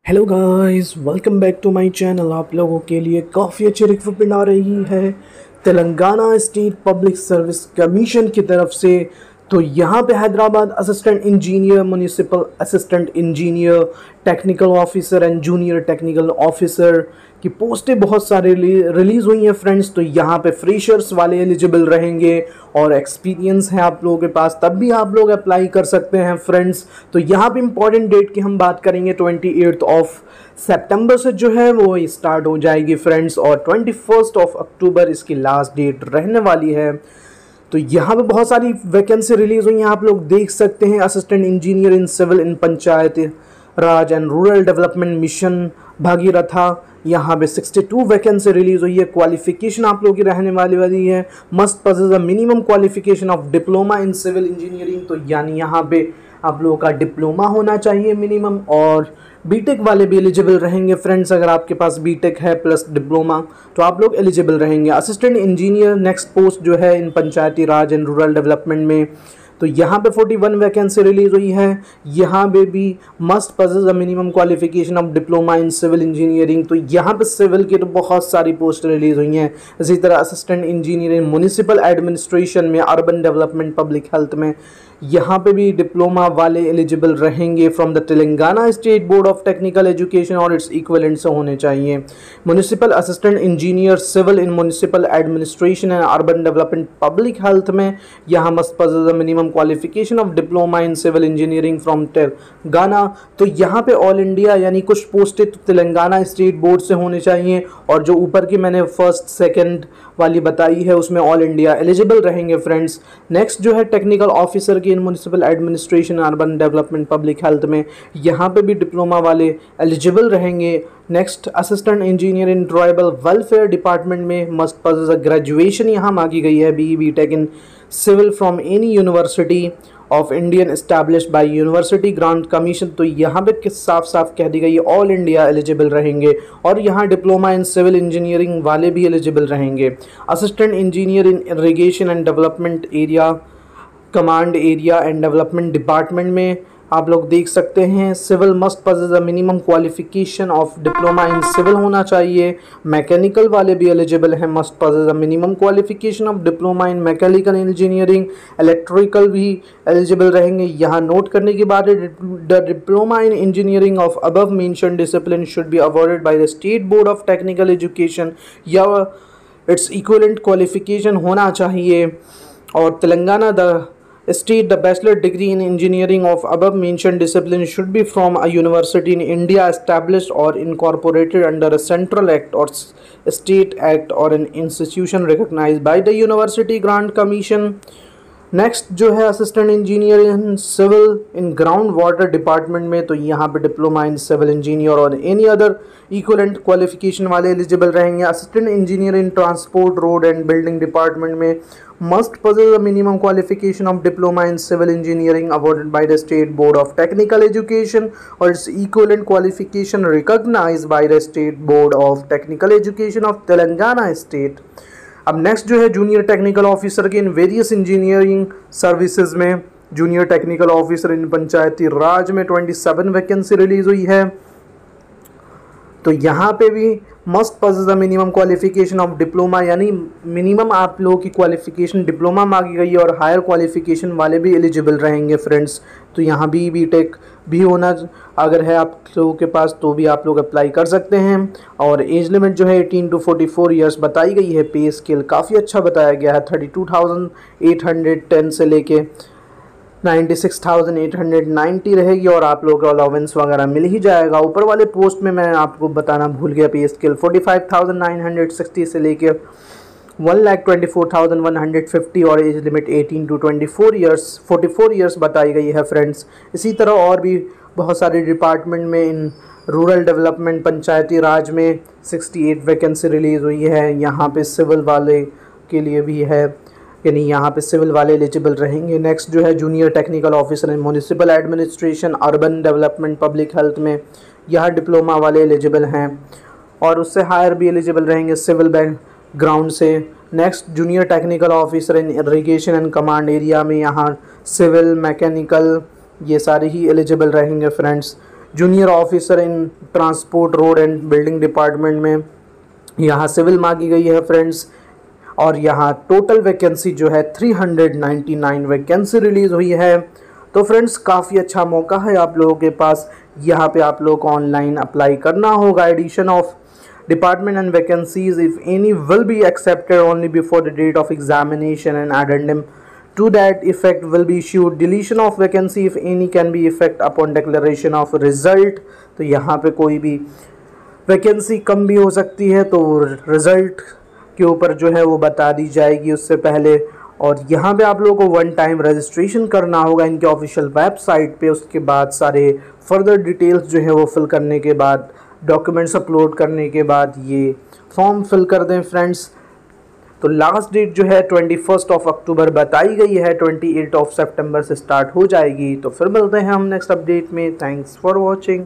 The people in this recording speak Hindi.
Hello guys, welcome back to my channel. आप लोगों के लिए काफ़ी अच्छी रिक्रूटमेंट आ रही है Telangana state public service commission की तरफ से। तो यहाँ पे Hyderabad assistant engineer, municipal assistant engineer, technical officer and junior technical officer की पोस्टें बहुत सारे रिलीज़ हुई हैं फ्रेंड्स। तो यहाँ पे फ्रेशर्स वाले एलिजिबल रहेंगे और एक्सपीरियंस है आप लोगों के पास, तब भी आप लोग अप्लाई कर सकते हैं फ्रेंड्स। तो यहाँ पे इंपॉर्टेंट डेट की हम बात करेंगे 28 ऑफ सितंबर से जो है वो स्टार्ट हो जाएगी फ्रेंड्स, और 21 ऑफ अक्टूबर इसकी लास्ट डेट रहने वाली है। तो यहाँ पे बहुत सारी वैकेंसी रिलीज हुई हैं, आप लोग देख सकते हैं। Assistant engineer in civil in panchayat raj and rural development mission Bhagiratha, यहाँ पे 62 वैकेंसी रिलीज हुई है। क्वालिफिकेशन आप लोगों की रहने वाली है must possess a minimum qualification of diploma in civil engineering. तो यानी यहाँ पे आप लोगों का डिप्लोमा होना चाहिए मिनिमम, और बीटेक वाले भी एलिजिबल रहेंगे फ्रेंड्स। अगर आपके पास बीटेक है प्लस डिप्लोमा तो आप लोग एलिजिबल रहेंगे। असिस्टेंट इंजीनियर नेक्स्ट पोस्ट जो है इन पंचायती राज एंड रूरल डेवलपमेंट में, तो यहाँ पे 41 वैकेंसी रिलीज हुई है। यहाँ पे भी must possess a minimum qualification of diploma in civil engineering. तो यहाँ पे सिविल की तो बहुत सारी पोस्ट रिलीज हुई हैं। इसी तरह assistant engineer in municipal administration में, अर्बन डेवलपमेंट, पब्लिक हेल्थ में, यहाँ पे भी डिप्लोमा वाले एलिजिबल रहेंगे from the Telangana state board of technical education और इट्स इक्विवेलेंट से होने चाहिए। Municipal assistant engineer civil in municipal administration and urban development, public health में, यहाँ must possess the minimum qualification of diploma in civil engineering from Telangana. तो यहाँ पे ऑल इंडिया यानी कुछ पोस्टें तो तेलंगाना स्टेट बोर्ड से होने चाहिए, और जो ऊपर की मैंने फर्स्ट सेकंड वाली बताई है उसमें ऑल इंडिया एलिजिबल रहेंगे फ्रेंड्स। नेक्स्ट जो है टेक्निकल ऑफिसर की in municipal administration, urban development, public health में, यहाँ पे भी डिप्लोमा वाले एलिजिबल रहेंगे। Next assistant engineer in tribal welfare department में मस्ट पजेस ग्रेजुएशन यहाँ मांगी गई है BE BTech in civil from any university of Indian established by university grant commission. तो यहाँ पे साफ साफ कह दी गई है ऑल इंडिया एलिजिबल रहेंगे, और यहाँ डिप्लोमा इन सिविल इंजीनियरिंग वाले भी एलिजिबल रहेंगे। Assistant engineer in irrigation and development area, command area and development department में आप लोग देख सकते हैं civil must possess a minimum qualification of diploma in civil होना चाहिए। मैकेनिकल वाले भी एलिजिबल हैं, must possess a minimum qualification of diploma in mechanical engineering. Electrical भी एलिजिबल रहेंगे। यहाँ नोट करने की बात है, the diploma in engineering of above mention discipline should be awarded by the state board of technical education या इट्स इक्विवेलेंट क्वालिफिकेशन होना चाहिए। और Telangana the state the bachelor degree in engineering of above mentioned discipline should be from a university in India established or incorporated under a central act or state act or an institution recognized by the University Grant Commission। Next जो है assistant engineer in civil in ground water department में, तो यहाँ पे डिप्लोमा इन सिविल इंजीनियर और एनी अदर इक्वलेंट क्वालिफिकेशन वाले एलिजिबल रहेंगे। Assistant engineer in transport road and building department में must possess the minimum qualification of diploma in civil engineering awarded by the state board of technical education और its equivalent qualification recognised by the state board of technical education of Telangana state. अब नेक्स्ट जो है जूनियर टेक्निकल ऑफिसर के इन वेरियस इंजीनियरिंग सर्विसेज में, जूनियर टेक्निकल ऑफिसर इन पंचायती राज में 27 वैकेंसी रिलीज हुई है। तो यहाँ पे भी must possess the minimum qualification of diploma, यानी मिनिमम आप लोगों की क्वालिफिकेशन डिप्लोमा मांगी गई है, और हायर क्वालिफिकेशन वाले भी एलिजिबल रहेंगे फ्रेंड्स। तो यहाँ भी बीटेक भी होना अगर है आप लोगों के पास तो भी आप लोग अप्लाई कर सकते हैं। और एज लिमिट जो है 18 to 44 ईयर्स बताई गई है। पे स्केल काफ़ी अच्छा बताया गया है, 32,810 से लेके 96,890 रहेगी, और आप लोग को अलाउंस वगैरह मिल ही जाएगा। ऊपर वाले पोस्ट में मैं आपको बताना भूल गया, पे स्केल 45,960 से लेके 1,24,150 और एज लिमिट 18 to 44 ईयर्स बताई गई है फ्रेंड्स। इसी तरह और भी बहुत सारे डिपार्टमेंट में इन रूरल डेवलपमेंट पंचायती राज में 68 वैकेंसी रिलीज़ हुई है। यहाँ पे सिविल वाले के लिए भी है, यानी यहाँ पे सिविल वाले एलिजिबल रहेंगे। नेक्स्ट जो है junior technical officer in municipal administration, urban development, public health में, यहाँ डिप्लोमा वाले एलिजिबल हैं, और उससे हायर भी एलिजिबल रहेंगे सिविल बैकग्राउंड से। Next junior technical officer in irrigation and command area में, यहाँ सिविल, मैकेनिकल ये सारे ही एलिजिबल रहेंगे friends. Junior officer in transport road and building department में यहाँ सिविल मांगी गई है फ्रेंड्स। और यहाँ टोटल वैकेंसी जो है 399 वैकेंसी रिलीज़ हुई है। तो फ्रेंड्स काफ़ी अच्छा मौका है आप लोगों के पास। यहाँ पे आप लोग को ऑनलाइन अप्लाई करना होगा। Addition of department and vacancies if any will be accepted only before the date of examination and addendum to that effect will be issued. Deletion of vacancy if any can be effect upon declaration of result। तो यहाँ पे कोई भी वैकेंसी कम भी हो सकती है तो रिज़ल्ट के ऊपर जो है वो बता दी जाएगी उससे पहले। और यहाँ पे आप लोगों को वन टाइम रजिस्ट्रेशन करना होगा इनके ऑफिशियल वेबसाइट पे। उसके बाद सारे फर्दर डिटेल्स जो है वो फिल करने के बाद, डॉक्यूमेंट्स अपलोड करने के बाद ये फॉर्म फिल कर दें फ्रेंड्स। तो लास्ट डेट जो है 21 अक्टूबर बताई गई है, 28 सितंबर से स्टार्ट हो जाएगी। तो फिर मिलते हैं हम नेक्स्ट अपडेट में। Thanks for watching.